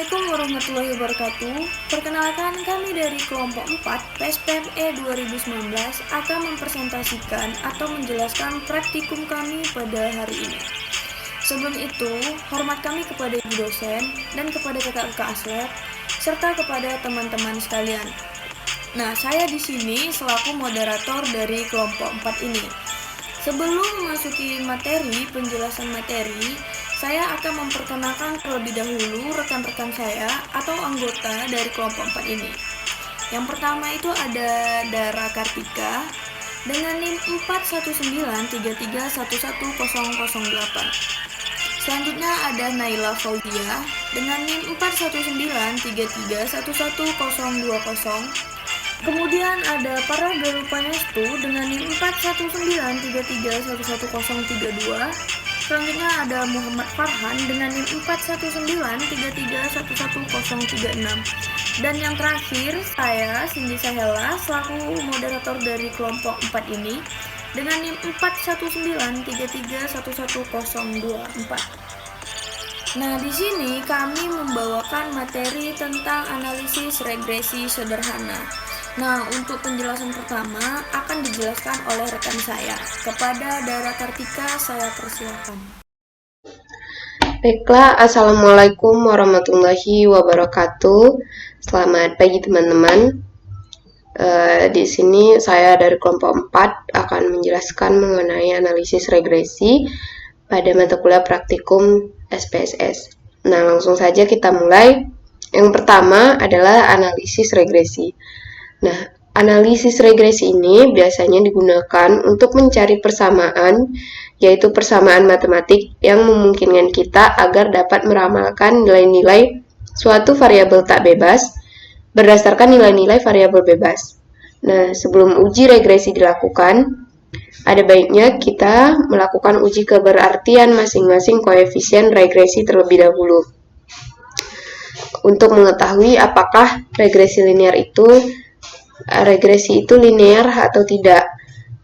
Assalamualaikum warahmatullahi wabarakatuh. Perkenalkan, kami dari kelompok 4 PSPME 2019 akan mempresentasikan atau menjelaskan praktikum kami pada hari ini. Sebelum itu, hormat kami kepada ibu dosen dan kepada kakak-kakak ASLED serta kepada teman-teman sekalian. Nah, saya di sini selaku moderator dari kelompok 4 ini. Sebelum memasuki penjelasan materi, saya akan memperkenalkan terlebih dahulu rekan-rekan saya atau anggota dari kelompok 4 ini. Yang pertama itu ada Dara Kartika dengan NIM 41933111008. Selanjutnya ada Naila Fauzia dengan NIM 41933111020. Kemudian ada Paraga Rupanestu dengan NIM 41933111032. Selanjutnya ada Muhammad Farhan dengan NIM 41933111036. Dan yang terakhir, saya Cindy Sahela selaku moderator dari kelompok 4 ini dengan NIM 41933111024. Nah, di sini kami membawakan materi tentang analisis regresi sederhana. Nah, untuk penjelasan pertama akan dijelaskan oleh rekan saya. Kepada Dara Kartika, saya persilakan. Baiklah, Assalamualaikum warahmatullahi wabarakatuh. Selamat pagi teman-teman. Di sini saya dari kelompok 4 akan menjelaskan mengenai analisis regresi pada mata kuliah praktikum SPSS. Nah, langsung saja kita mulai. Yang pertama adalah analisis regresi. Nah, analisis regresi ini biasanya digunakan untuk mencari persamaan, yaitu persamaan matematik yang memungkinkan kita agar dapat meramalkan nilai-nilai suatu variabel tak bebas berdasarkan nilai-nilai variabel bebas. Nah, sebelum uji regresi dilakukan, ada baiknya kita melakukan uji keberartian masing-masing koefisien regresi terlebih dahulu untuk mengetahui apakah regresi itu linear atau tidak.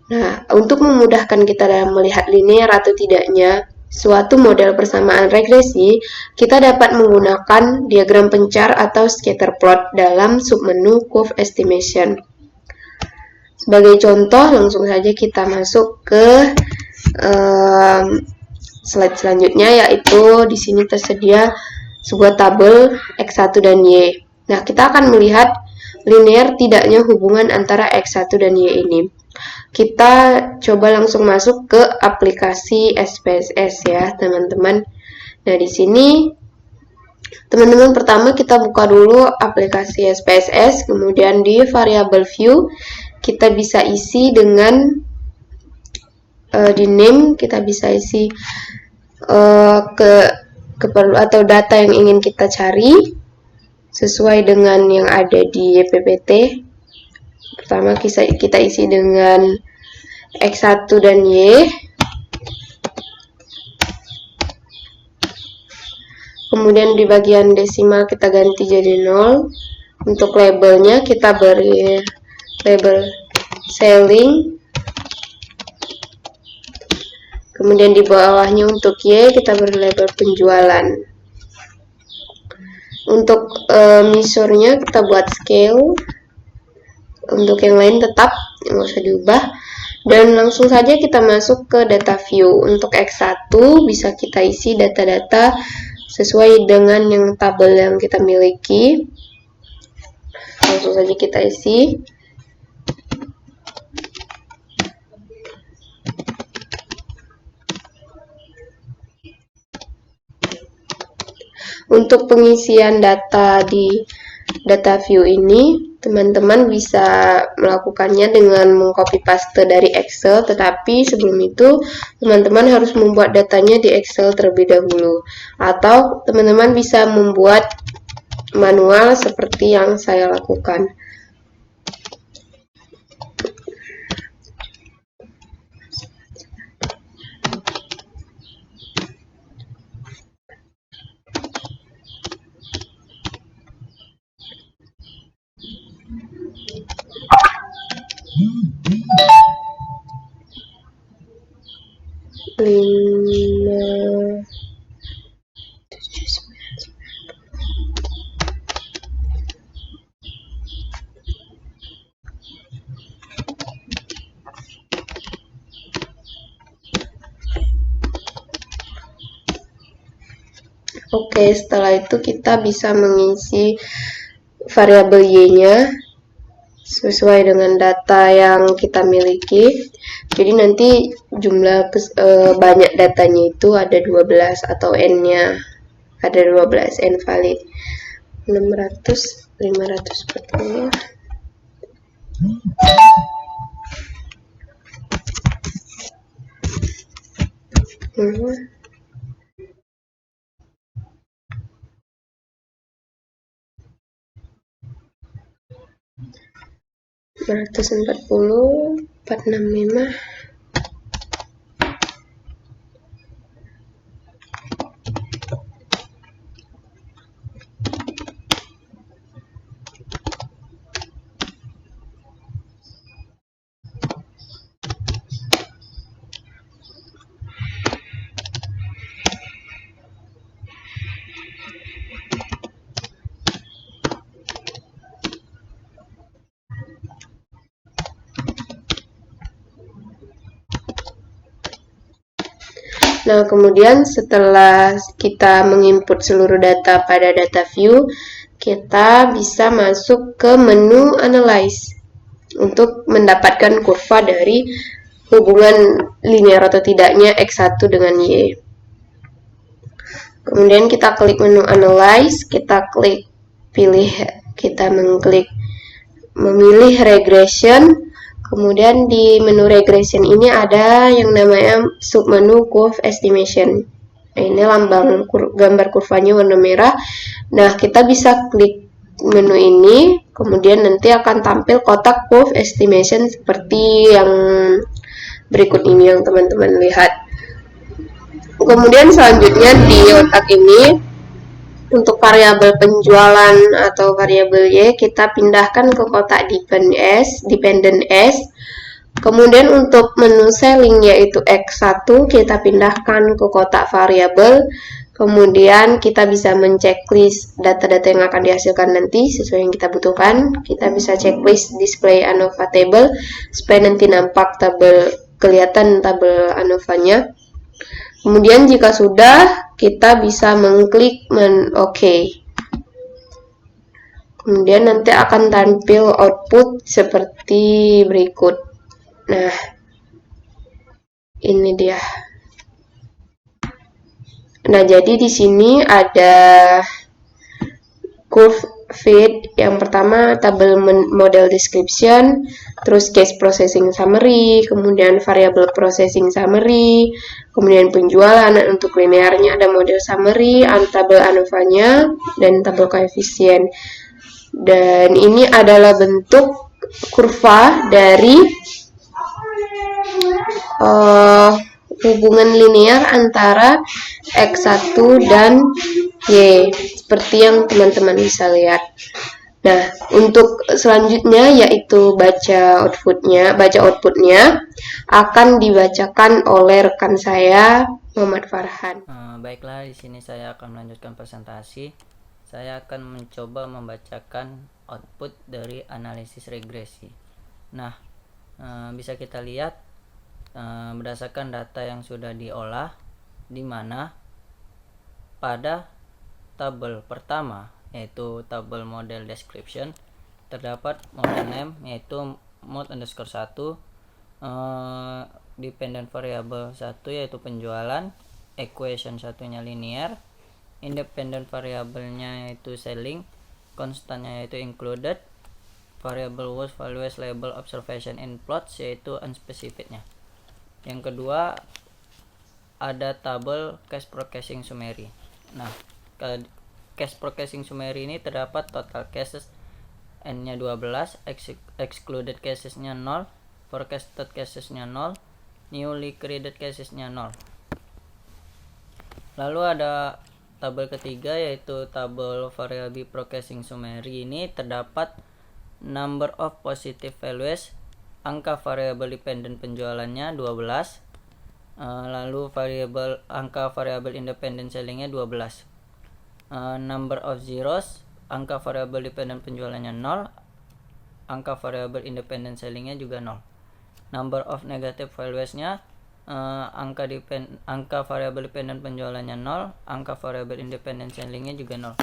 Nah, untuk memudahkan kita dalam melihat linear atau tidaknya suatu model persamaan regresi, kita dapat menggunakan diagram pencar atau scatter plot dalam submenu curve estimation. Sebagai contoh, langsung saja kita masuk ke slide selanjutnya, yaitu di sini tersedia sebuah tabel X1 dan Y. Nah, kita akan melihat linear tidaknya hubungan antara X1 dan Y ini. Kita coba langsung masuk ke aplikasi SPSS ya, teman-teman. Nah, di sini teman-teman pertama kita buka dulu aplikasi SPSS, kemudian di variable view kita bisa isi dengan di name kita bisa isi atau data yang ingin kita cari sesuai dengan yang ada di PPT. Pertama kita isi dengan X1 dan Y. Kemudian di bagian desimal kita ganti jadi 0. Untuk labelnya kita beri label selling. Kemudian di bawahnya untuk Y kita beri label penjualan. Untuk measure-nya kita buat scale. Untuk yang lain tetap nggak usah diubah. Dan langsung saja kita masuk ke data view. Untuk X1 bisa kita isi data-data sesuai dengan yang tabel yang kita miliki. Langsung saja kita isi. Untuk pengisian data di data view ini, teman-teman bisa melakukannya dengan mengcopy paste dari Excel, tetapi sebelum itu teman-teman harus membuat datanya di Excel terlebih dahulu, atau teman-teman bisa membuat manual seperti yang saya lakukan. Oke, setelah itu kita bisa mengisi variabel y-nya sesuai dengan data yang kita miliki. Jadi nanti jumlah banyak datanya itu ada 12 atau n-nya ada 12, n valid. 600, 540. Hmm. 540, 465. Nah, kemudian setelah kita menginput seluruh data pada data view, kita bisa masuk ke menu analyze untuk mendapatkan kurva dari hubungan linear atau tidaknya X1 dengan Y. Kemudian kita klik menu analyze, kita mengklik memilih regression. Kemudian di menu regression ini ada yang namanya submenu curve estimation. Nah, ini lambang gambar kurvanya warna merah. Nah, kita bisa klik menu ini, kemudian nanti akan tampil kotak curve estimation seperti yang berikut ini yang teman-teman lihat. Kemudian selanjutnya di kotak ini, untuk variabel penjualan atau variabel Y, kita pindahkan ke kotak dependent S. Kemudian untuk menu selling yaitu X1, kita pindahkan ke kotak variabel. Kemudian kita bisa menceklis data-data yang akan dihasilkan nanti sesuai yang kita butuhkan. Kita bisa checklist display ANOVA table supaya nanti nampak kelihatan tabel ANOVA-nya. Kemudian jika sudah, kita bisa mengklik OK. Kemudian nanti akan tampil output seperti berikut. Nah, ini dia. Nah, jadi di sini ada curve fit. Yang pertama tabel model description, terus case processing summary, kemudian variable processing summary, kemudian penjualan. Untuk linearnya ada model summary, tabel ANOVA-nya, dan tabel koefisien. Dan ini adalah bentuk kurva dari hubungan linear antara X1 dan Y, seperti yang teman-teman bisa lihat. Nah, untuk selanjutnya yaitu baca outputnya akan dibacakan oleh rekan saya, Muhammad Farhan. Baiklah, di sini saya akan melanjutkan presentasi. Saya akan mencoba membacakan output dari analisis regresi. Nah, bisa kita lihat berdasarkan data yang sudah diolah, di mana pada tabel pertama yaitu tabel model description terdapat model name yaitu mod_1, dependent variable 1 yaitu penjualan, equation satunya linear, independent variabelnya yaitu selling, konstannya yaitu included, variable was, values, label, observation, in plots yaitu unspecifiednya. Yang kedua ada tabel cache processing summary. Nah, cache processing summary ini terdapat total cases n-nya 12, excluded casesnya 0, forecasted casesnya 0, newly created casesnya 0. Lalu ada tabel ketiga yaitu tabel variable processing summary. Ini terdapat number of positive values, angka variable dependent penjualannya 12, lalu angka variable independent sellingnya 12, number of zeros, angka variable dependent penjualannya 0, angka variable independent sellingnya juga 0, number of negative valuesnya angka variabel dependent penjualannya 0, angka variabel independent sellingnya juga 0.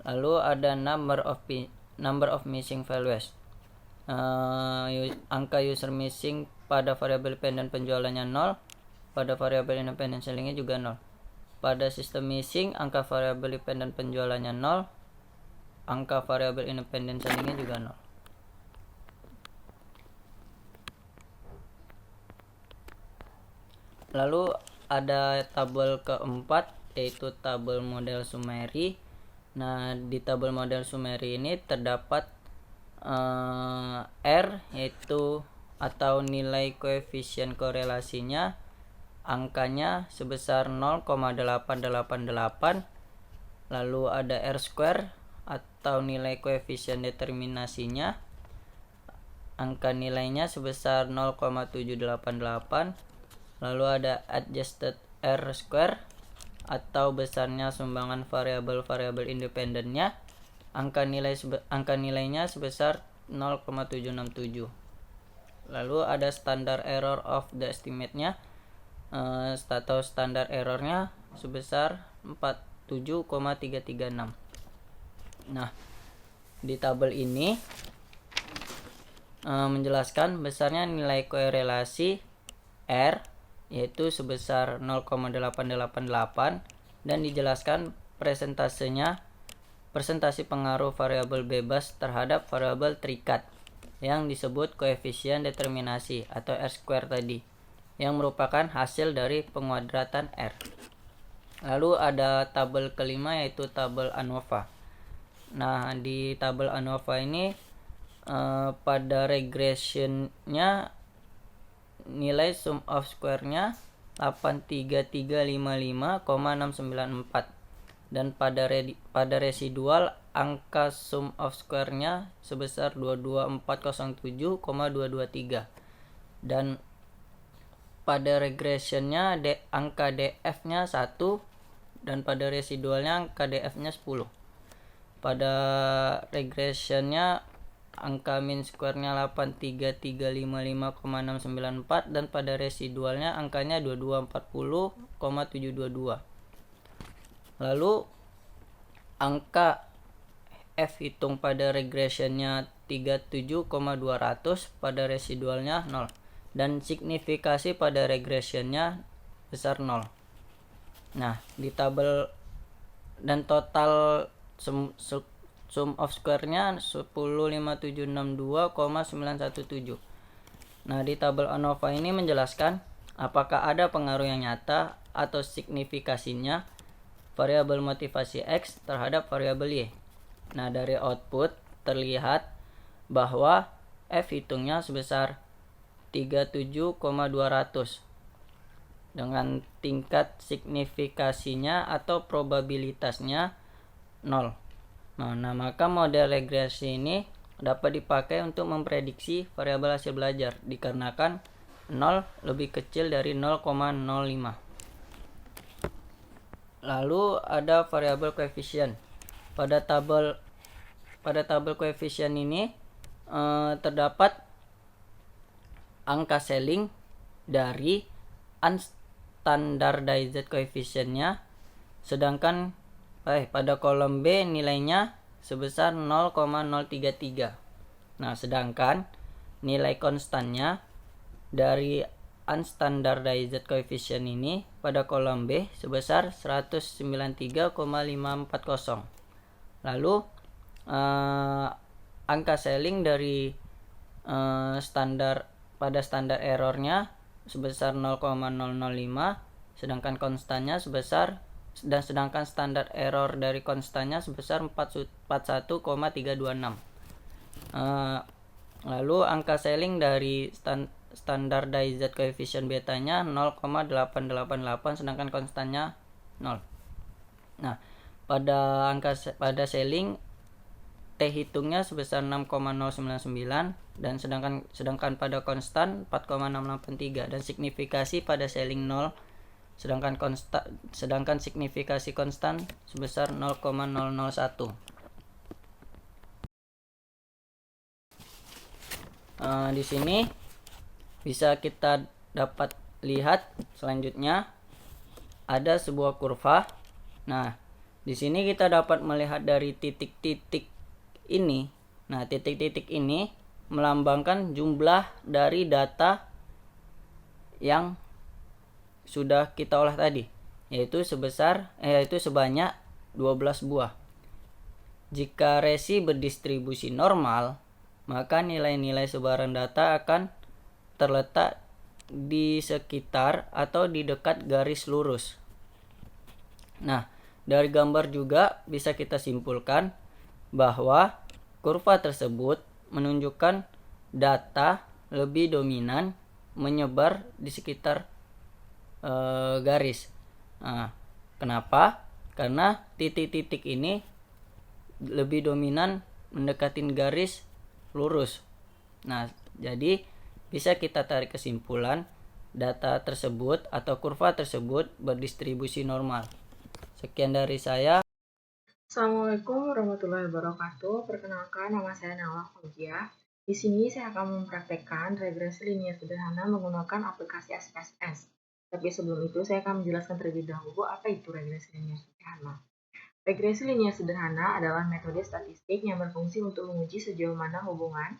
Lalu ada number of missing values. Angka user missing pada variabel dependent penjualannya 0, pada variabel independent sellingnya juga 0. Pada sistem missing, angka variabel dependent penjualannya 0, angka variabel independent sellingnya juga 0. Lalu ada tabel keempat, yaitu tabel model summary. Nah, di tabel model summary ini terdapat R, yaitu atau nilai koefisien korelasinya, angkanya sebesar 0,888. Lalu ada R square atau nilai koefisien determinasinya, angka nilainya sebesar 0,788. Lalu ada adjusted R square atau besarnya sumbangan variabel-variabel independennya, angka nilainya sebesar 0,767. Lalu ada standard error of the estimate-nya atau standar errornya sebesar 47,336. Nah, di tabel ini menjelaskan besarnya nilai korelasi R, yaitu sebesar 0,888, dan dijelaskan presentasi pengaruh variabel bebas terhadap variabel terikat yang disebut koefisien determinasi atau R square tadi, yang merupakan hasil dari penguadratan R. Lalu ada tabel kelima, yaitu tabel ANOVA. Nah, di tabel ANOVA ini pada regressionnya nilai sum of square-nya 83355,694, dan pada residual angka sum of square-nya sebesar 22407,223, dan pada regressionnya angka DF-nya 1, dan pada residualnya angka DF-nya 10. Pada regressionnya angka mean square-nya 83355,694, dan pada residualnya angkanya 2240,722. Lalu angka F hitung pada regressionnya 37,200, pada residualnya 0, dan signifikasi pada regressionnya besar 0. Nah, di tabel dan total sum of square-nya 105762,917. Nah, di tabel ANOVA ini menjelaskan apakah ada pengaruh yang nyata atau signifikasinya variabel motivasi X terhadap variabel Y. Nah, dari output terlihat bahwa F hitungnya sebesar 37,200 dengan tingkat signifikasinya atau probabilitasnya 0. Nah, maka model regresi ini dapat dipakai untuk memprediksi variabel hasil belajar dikarenakan 0 lebih kecil dari 0,05. Lalu ada variabel koefisien. Pada tabel koefisien ini terdapat angka selling dari unstandardized koefisiennya, sedangkan pada kolom B nilainya sebesar 0,033. Nah, sedangkan nilai konstannya dari unstandardized coefficient ini pada kolom B sebesar 193,540. Lalu angka selling dari standar errornya sebesar 0,005, sedangkan konstannya sebesar sedangkan standar error dari konstannya sebesar 41,326. Lalu angka selling dari standardized coefficient betanya 0,888, sedangkan konstannya 0. Nah, pada selling T hitungnya sebesar 6,099, dan sedangkan pada konstan 4,683, dan signifikasi pada selling 0, sedangkan signifikasi konstan sebesar 0,001. Di sini bisa kita dapat lihat selanjutnya ada sebuah kurva. Nah, di sini kita dapat melihat dari titik-titik ini. Nah, titik-titik ini melambangkan jumlah dari data yang sudah kita olah tadi, yaitu sebanyak 12 buah. Jika resi berdistribusi normal, maka nilai-nilai sebaran data akan terletak di sekitar atau di dekat garis lurus. Nah, dari gambar juga bisa kita simpulkan bahwa kurva tersebut menunjukkan data lebih dominan menyebar di sekitar garis. Nah, kenapa? Karena titik-titik ini lebih dominan mendekatin garis lurus. Nah, jadi bisa kita tarik kesimpulan data tersebut atau kurva tersebut berdistribusi normal. Sekian dari saya. Assalamualaikum warahmatullahi wabarakatuh. Perkenalkan, nama saya Nawal Fauzia. Di sini saya akan mempraktekkan regresi linear sederhana menggunakan aplikasi SPSS. Tapi sebelum itu saya akan menjelaskan terlebih dahulu apa itu regresi linear sederhana. Regresi linear sederhana adalah metode statistik yang berfungsi untuk menguji sejauh mana hubungan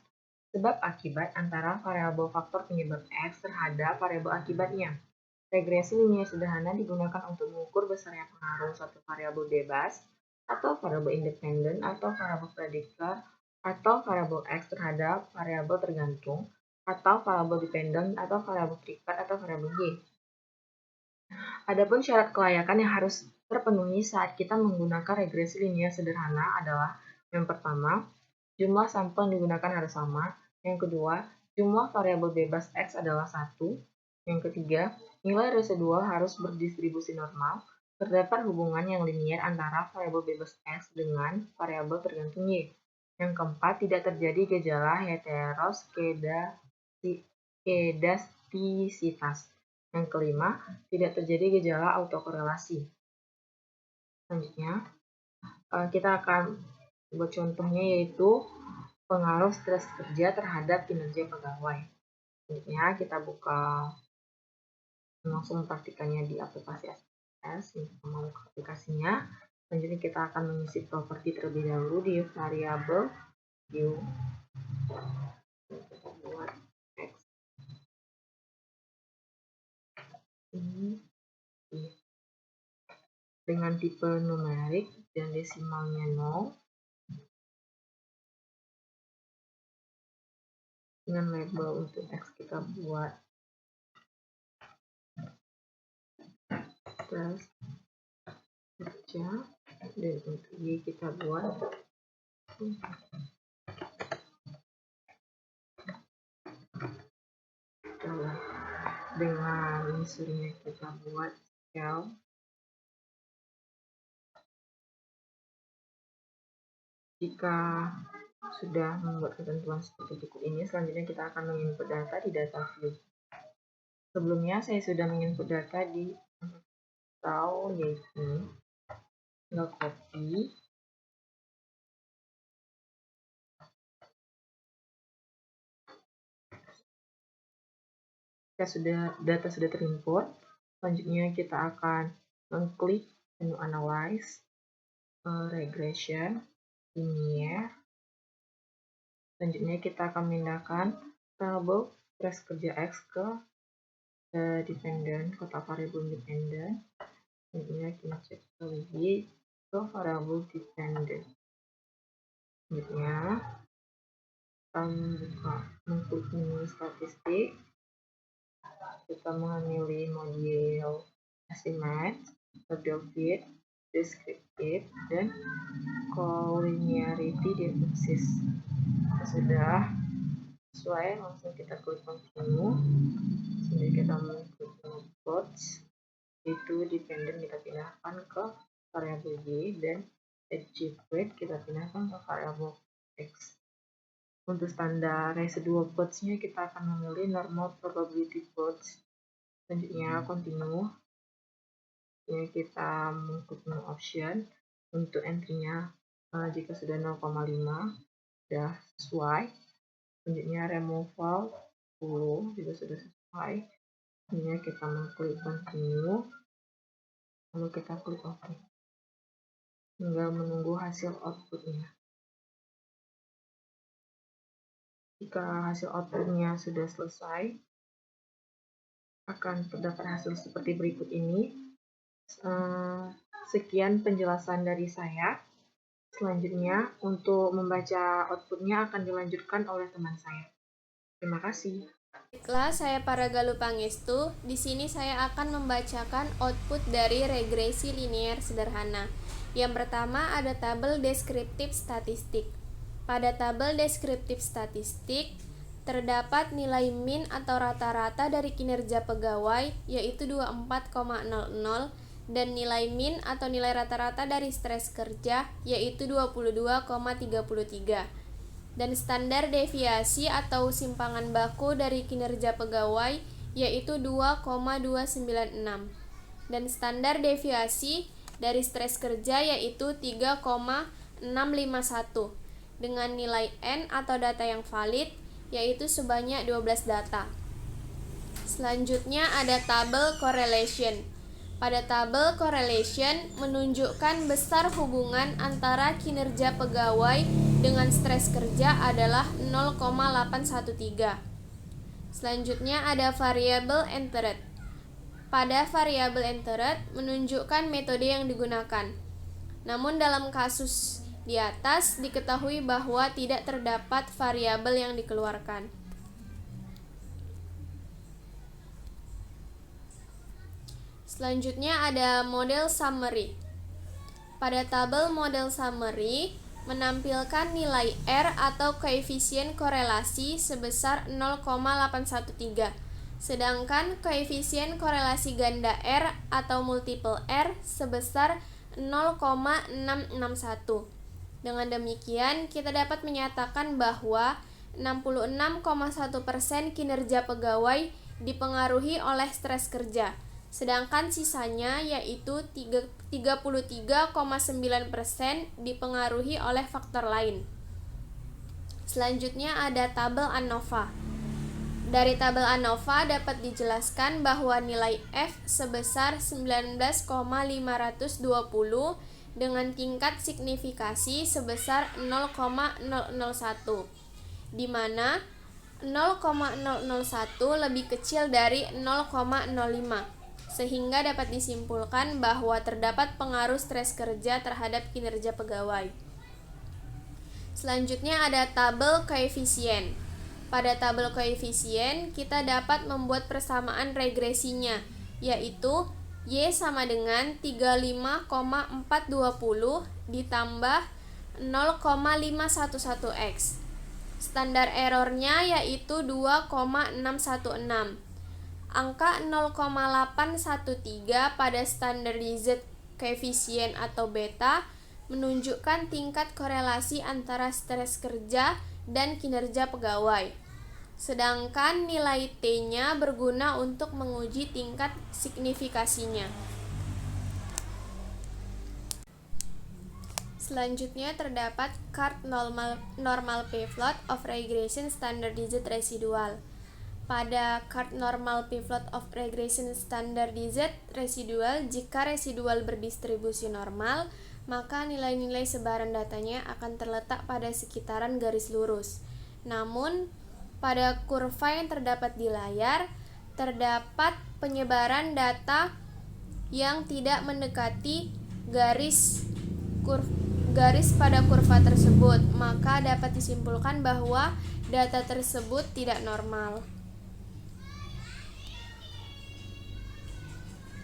sebab akibat antara variabel faktor penyebab X terhadap variabel akibatnya. Regresi linear sederhana digunakan untuk mengukur besarnya pengaruh suatu variabel bebas atau variabel independen atau variabel prediktor atau variabel X terhadap variabel tergantung atau variabel dependen atau variabel terikat atau variabel Y. Adapun syarat kelayakan yang harus terpenuhi saat kita menggunakan regresi linear sederhana adalah yang pertama, jumlah sampel yang digunakan harus sama. Yang kedua, jumlah variabel bebas X adalah 1. Yang ketiga, nilai residual harus berdistribusi normal. Terdapat hubungan yang linier antara variabel bebas X dengan variabel tergantung Y. Yang keempat, tidak terjadi gejala heteroskedastisitas. Yang kelima, tidak terjadi gejala autokorelasi. Selanjutnya, kita akan buat contohnya yaitu pengaruh stres kerja terhadap kinerja pegawai. Selanjutnya, kita buka langsung praktikannya di aplikasi SPSS. Kita mau buka aplikasinya. Selanjutnya, kita akan mengisi properti terlebih dahulu di variabel view. Kita buat X. Ini dengan tipe numerik dan desimalnya 0. Dengan label untuk X kita buat stres kerja dan untuk Y kita buat dengan unsurnya kita buat scale. Jika sudah membuat ketentuan seperti berikut ini, selanjutnya kita akan menginput data di data view. Sebelumnya saya sudah menginput data di atau yaitu tinggal copy. Data sudah terinput, selanjutnya kita akan mengklik menu analyze, regression, linear. Selanjutnya kita akan memindahkan variabel stres kerja X ke dependent, kotak variabel dependent. Selanjutnya kita cek lagi ke variabel dependent. Selanjutnya kita mengklik menu statistik. Kita memilih model estimate, model fit, descriptive, dan collinearity diagnosis. Sudah sesuai, langsung kita klik continue. Jadi kita mengklik plots, itu dependent kita pindahkan ke variabel Y dan achieve rate kita pindahkan ke variabel X. Untuk standar residual plots-nya kita akan memilih normal probability plots. Selanjutnya continue. Ini kita mengklik menu option untuk entry-nya jika sudah 0,5 sudah sesuai. Selanjutnya removal 10 juga sudah sesuai. Ini kita mengklik continue, lalu kita klik OK. Tinggal menunggu hasil outputnya. Jika hasil outputnya sudah selesai, akan terdapat hasil seperti berikut ini. Sekian penjelasan dari saya. Selanjutnya, untuk membaca outputnya akan dilanjutkan oleh teman saya. Terima kasih. Baiklah, saya Paragaluh Pangestu. Di sini saya akan membacakan output dari regresi linier sederhana. Yang pertama ada tabel deskriptif statistik. Pada tabel deskriptif statistik terdapat nilai min atau rata-rata dari kinerja pegawai yaitu 24,00 dan nilai min atau nilai rata-rata dari stres kerja yaitu 22,33. Dan standar deviasi atau simpangan baku dari kinerja pegawai yaitu 2,296 dan standar deviasi dari stres kerja yaitu 3,651 dengan nilai N atau data yang valid yaitu sebanyak 12 data. Selanjutnya ada tabel correlation. Pada tabel correlation menunjukkan besar hubungan antara kinerja pegawai dengan stres kerja adalah 0,813. Selanjutnya ada variable entered. Pada variable entered menunjukkan metode yang digunakan. Namun dalam kasus di atas diketahui bahwa tidak terdapat variabel yang dikeluarkan. Selanjutnya ada model summary. Pada tabel model summary menampilkan nilai R atau koefisien korelasi sebesar 0,813, sedangkan koefisien korelasi ganda R atau multiple R sebesar 0,661. Dengan demikian, kita dapat menyatakan bahwa 66,1% kinerja pegawai dipengaruhi oleh stres kerja, sedangkan sisanya yaitu 33,9% dipengaruhi oleh faktor lain. Selanjutnya ada tabel ANOVA. Dari tabel ANOVA dapat dijelaskan bahwa nilai F sebesar 19,520 dengan tingkat signifikasi sebesar 0,001, di mana 0,001 lebih kecil dari 0,05, sehingga dapat disimpulkan bahwa terdapat pengaruh stres kerja terhadap kinerja pegawai. Selanjutnya ada tabel koefisien. Pada tabel koefisien, kita dapat membuat persamaan regresinya, yaitu Y sama dengan 35,420 ditambah 0,511X. Standar errornya yaitu 2,616. Angka 0,813 pada standardized koefisien atau beta menunjukkan tingkat korelasi antara stres kerja dan kinerja pegawai. Sedangkan nilai T-nya berguna untuk menguji tingkat signifikasinya. Selanjutnya terdapat chart normal pivot of regression standardized residual. Pada chart normal pivot of regression standardized residual, jika residual berdistribusi normal, maka nilai-nilai sebaran datanya akan terletak pada sekitaran garis lurus. Namun, pada kurva yang terdapat di layar, terdapat penyebaran data yang tidak mendekati garis pada kurva tersebut, maka dapat disimpulkan bahwa data tersebut tidak normal.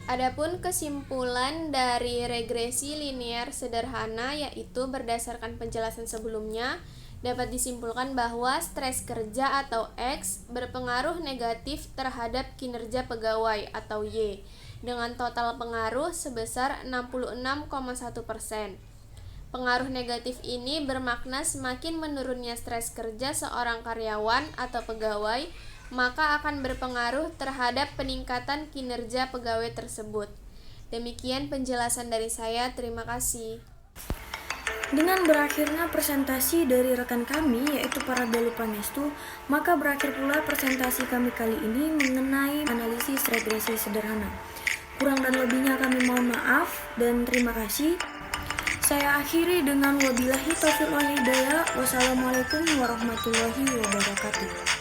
Adapun kesimpulan dari regresi linier sederhana yaitu berdasarkan penjelasan sebelumnya, dapat disimpulkan bahwa stres kerja atau X berpengaruh negatif terhadap kinerja pegawai atau Y dengan total pengaruh sebesar 66,1%. Pengaruh negatif ini bermakna semakin menurunnya stres kerja seorang karyawan atau pegawai, maka akan berpengaruh terhadap peningkatan kinerja pegawai tersebut. Demikian penjelasan dari saya, terima kasih. Dengan berakhirnya presentasi dari rekan kami, yaitu Paragaluh Pangestu, maka berakhir pula presentasi kami kali ini mengenai analisis regresi sederhana. Kurang dan lebihnya kami mohon maaf dan terima kasih. Saya akhiri dengan wabillahi taufiq wal hidayah. Wassalamualaikum warahmatullahi wabarakatuh.